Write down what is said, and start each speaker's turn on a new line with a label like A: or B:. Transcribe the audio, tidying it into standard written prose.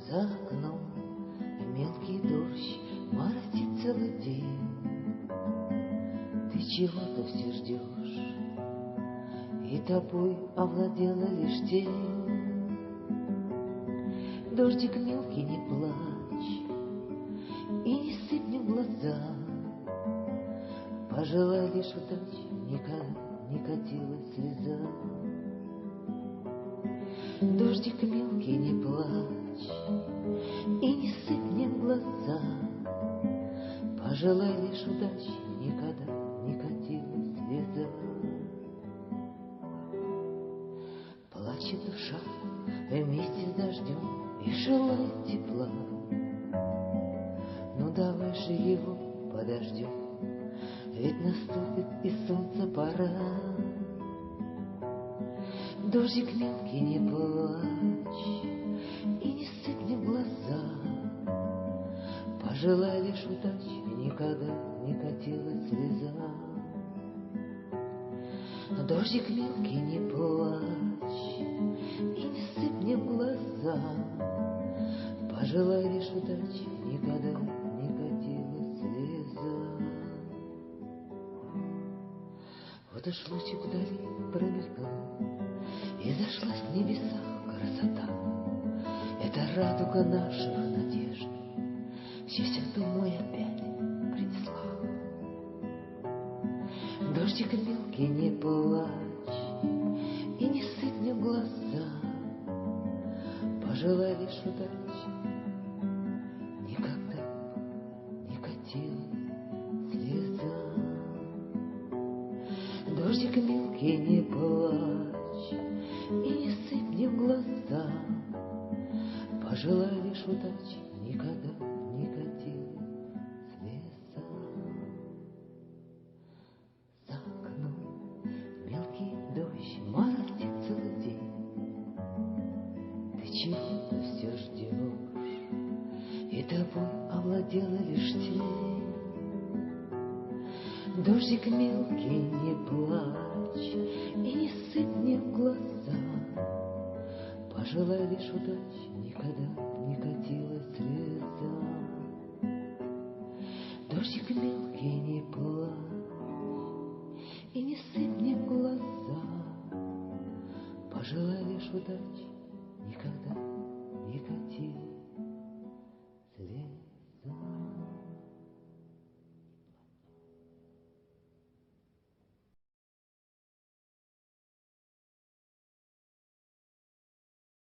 A: За окном мелкий дождь моросит целый день. Ты чего-то все ждешь, и тобой овладела лишь тень. Дождик мелкий, не плачь и не сыпь мне в глаза. Пожелай лишь удачи, никогда не катилась слеза. Дождик мелкий, не плачь и не сыпь мне в глаза. Пожелай лишь удачи, никогда не катилась слеза. Плачет душа вместе с дождем и желает тепла. Ну давай же его подождем, ведь наступит и солнце пора. Дождик мелкий, не плачь и не сыпь мне в глаза. Пожелай лишь удачи, никогда не катилась слеза. Дождик мелкий, не плачь и не сыпь мне в глаза. Пожелай лишь удачи, никогда не катилась слеза. Вот уж лучик вдали промелькнул, и зашлась в небесах красота. Это радуга наших надежд, счастье домой опять принесла. Дождик мелкий, не плачь и не сыпь мне в глаза. Пожелай лишь удачи, никогда не катилась слеза. Дождик мелкий, не плачь и не сыпь мне в глаза. Пожелай лишь удачи, никогда не катилась слеза. За окном мелкий дождь моросит целый день. Ты чего-то все ждешь, и тобой овладела лишь тень. Дождик мелкий, не плачь и не сыпь мне в глаза. Пожелай лишь удачи, никогда не катилась слеза. Дождик мелкий, не плачь и не сыпь мне в глаза. Пожелай лишь удачи, никогда не катилась